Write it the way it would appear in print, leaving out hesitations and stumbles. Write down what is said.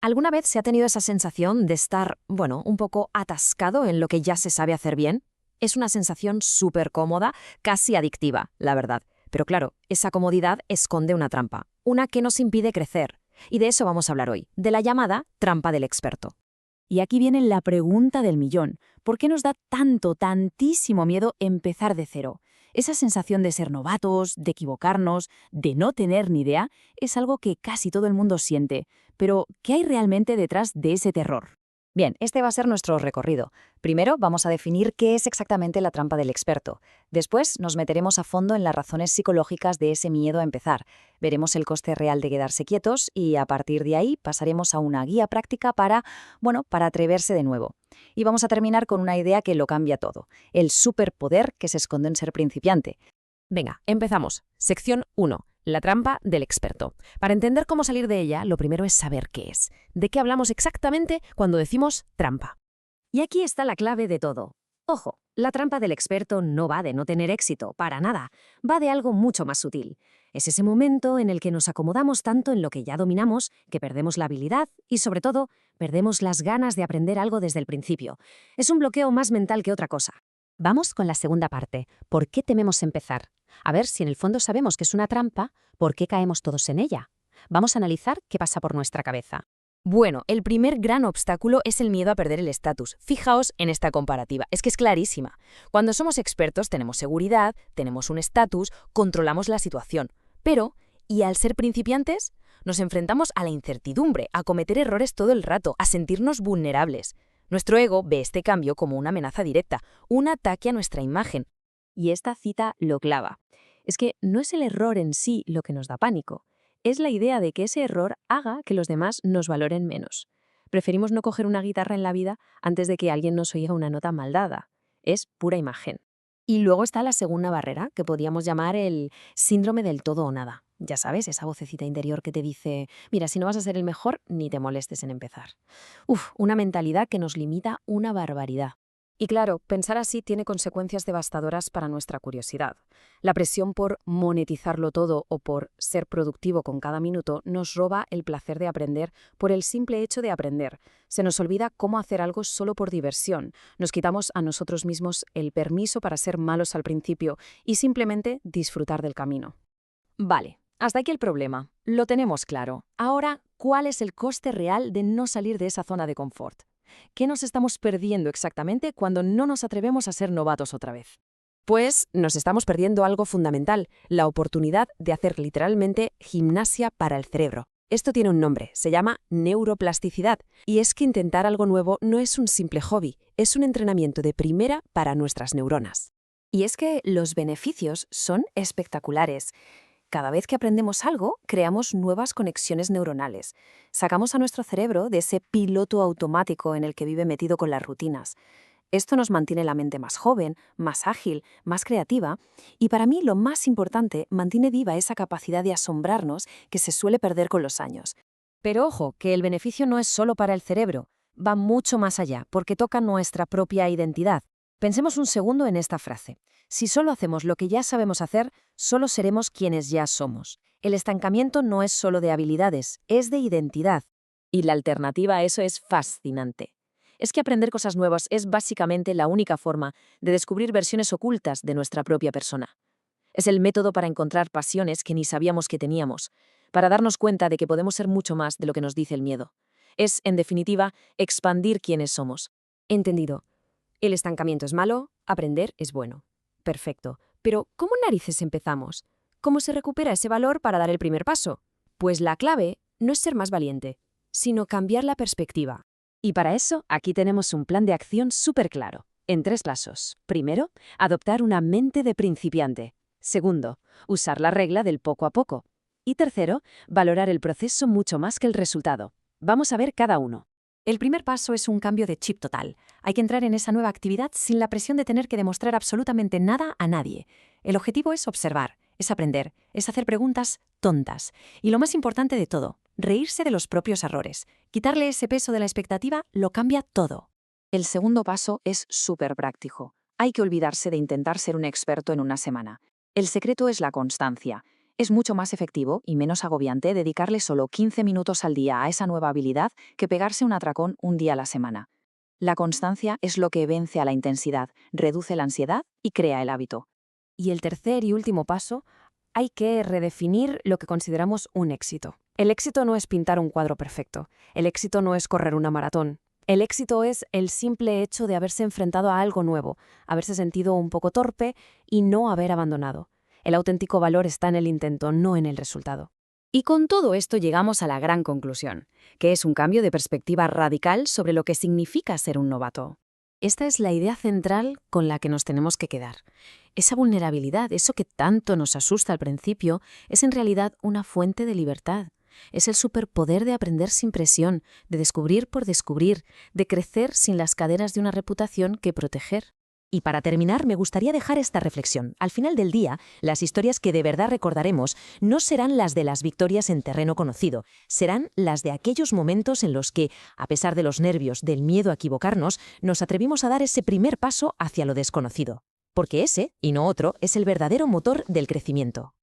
¿Alguna vez se ha tenido esa sensación de estar, bueno, un poco atascado en lo que ya se sabe hacer bien? Es una sensación súper cómoda, casi adictiva, la verdad. Pero claro, esa comodidad esconde una trampa, una que nos impide crecer. Y de eso vamos a hablar hoy, de la llamada trampa del experto. Y aquí viene la pregunta del millón. ¿Por qué nos da tantísimo miedo empezar de cero? Esa sensación de ser novatos, de equivocarnos, de no tener ni idea, es algo que casi todo el mundo siente. Pero, ¿qué hay realmente detrás de ese terror? Bien, este va a ser nuestro recorrido. Primero vamos a definir qué es exactamente la trampa del experto. Después nos meteremos a fondo en las razones psicológicas de ese miedo a empezar. Veremos el coste real de quedarse quietos y a partir de ahí pasaremos a una guía práctica para atreverse de nuevo. Y vamos a terminar con una idea que lo cambia todo, el superpoder que se esconde en ser principiante. Venga, empezamos. Sección 1. La trampa del experto. Para entender cómo salir de ella, lo primero es saber qué es. ¿De qué hablamos exactamente cuando decimos trampa? Y aquí está la clave de todo. Ojo, la trampa del experto no va de no tener éxito, para nada. Va de algo mucho más sutil. Es ese momento en el que nos acomodamos tanto en lo que ya dominamos que perdemos la habilidad y, sobre todo, perdemos las ganas de aprender algo desde el principio. Es un bloqueo más mental que otra cosa. Vamos con la segunda parte. ¿Por qué tememos empezar? A ver si en el fondo sabemos que es una trampa, ¿por qué caemos todos en ella? Vamos a analizar qué pasa por nuestra cabeza. Bueno, el primer gran obstáculo es el miedo a perder el estatus. Fijaos en esta comparativa, es que es clarísima. Cuando somos expertos tenemos seguridad, tenemos un estatus, controlamos la situación. Pero, ¿y al ser principiantes? Nos enfrentamos a la incertidumbre, a cometer errores todo el rato, a sentirnos vulnerables. Nuestro ego ve este cambio como una amenaza directa, un ataque a nuestra imagen. Y esta cita lo clava. Es que no es el error en sí lo que nos da pánico, es la idea de que ese error haga que los demás nos valoren menos. Preferimos no coger una guitarra en la vida antes de que alguien nos oiga una nota mal dada. Es pura imagen. Y luego está la segunda barrera, que podríamos llamar el síndrome del todo o nada. Ya sabes, esa vocecita interior que te dice, mira, si no vas a ser el mejor, ni te molestes en empezar. Una mentalidad que nos limita una barbaridad. Y claro, pensar así tiene consecuencias devastadoras para nuestra curiosidad. La presión por monetizarlo todo o por ser productivo con cada minuto nos roba el placer de aprender por el simple hecho de aprender. Se nos olvida cómo hacer algo solo por diversión. Nos quitamos a nosotros mismos el permiso para ser malos al principio y simplemente disfrutar del camino. Vale, hasta aquí el problema. Lo tenemos claro. Ahora, ¿cuál es el coste real de no salir de esa zona de confort? ¿Qué nos estamos perdiendo exactamente cuando no nos atrevemos a ser novatos otra vez? Pues nos estamos perdiendo algo fundamental, la oportunidad de hacer literalmente gimnasia para el cerebro. Esto tiene un nombre, se llama neuroplasticidad, y es que intentar algo nuevo no es un simple hobby, es un entrenamiento de primera para nuestras neuronas. Y es que los beneficios son espectaculares. Cada vez que aprendemos algo, creamos nuevas conexiones neuronales. Sacamos a nuestro cerebro de ese piloto automático en el que vive metido con las rutinas. Esto nos mantiene la mente más joven, más ágil, más creativa y para mí lo más importante, mantiene viva esa capacidad de asombrarnos que se suele perder con los años. Pero ojo, que el beneficio no es solo para el cerebro, va mucho más allá, porque toca nuestra propia identidad. Pensemos un segundo en esta frase. Si solo hacemos lo que ya sabemos hacer, solo seremos quienes ya somos. El estancamiento no es solo de habilidades, es de identidad. Y la alternativa a eso es fascinante. Es que aprender cosas nuevas es básicamente la única forma de descubrir versiones ocultas de nuestra propia persona. Es el método para encontrar pasiones que ni sabíamos que teníamos, para darnos cuenta de que podemos ser mucho más de lo que nos dice el miedo. Es, en definitiva, expandir quiénes somos. Entendido. El estancamiento es malo, aprender es bueno. Perfecto. Pero, ¿cómo narices empezamos? ¿Cómo se recupera ese valor para dar el primer paso? Pues la clave no es ser más valiente, sino cambiar la perspectiva. Y para eso, aquí tenemos un plan de acción súper claro, en 3 pasos. Primero, adoptar una mente de principiante. Segundo, usar la regla del poco a poco. Y tercero, valorar el proceso mucho más que el resultado. Vamos a ver cada uno. El primer paso es un cambio de chip total. Hay que entrar en esa nueva actividad sin la presión de tener que demostrar absolutamente nada a nadie. El objetivo es observar, es aprender, es hacer preguntas tontas. Y lo más importante de todo, reírse de los propios errores. Quitarle ese peso de la expectativa lo cambia todo. El segundo paso es súper práctico. Hay que olvidarse de intentar ser un experto en una semana. El secreto es la constancia. Es mucho más efectivo y menos agobiante dedicarle solo 15 minutos al día a esa nueva habilidad que pegarse un atracón un día a la semana. La constancia es lo que vence a la intensidad, reduce la ansiedad y crea el hábito. Y el tercer y último paso, hay que redefinir lo que consideramos un éxito. El éxito no es pintar un cuadro perfecto. El éxito no es correr una maratón. El éxito es el simple hecho de haberse enfrentado a algo nuevo, haberse sentido un poco torpe y no haber abandonado. El auténtico valor está en el intento, no en el resultado. Y con todo esto llegamos a la gran conclusión, que es un cambio de perspectiva radical sobre lo que significa ser un novato. Esta es la idea central con la que nos tenemos que quedar. Esa vulnerabilidad, eso que tanto nos asusta al principio, es en realidad una fuente de libertad. Es el superpoder de aprender sin presión, de descubrir por descubrir, de crecer sin las cadenas de una reputación que proteger. Y para terminar, me gustaría dejar esta reflexión. Al final del día, las historias que de verdad recordaremos no serán las de las victorias en terreno conocido, serán las de aquellos momentos en los que, a pesar de los nervios, del miedo a equivocarnos, nos atrevimos a dar ese primer paso hacia lo desconocido. Porque ese, y no otro, es el verdadero motor del crecimiento.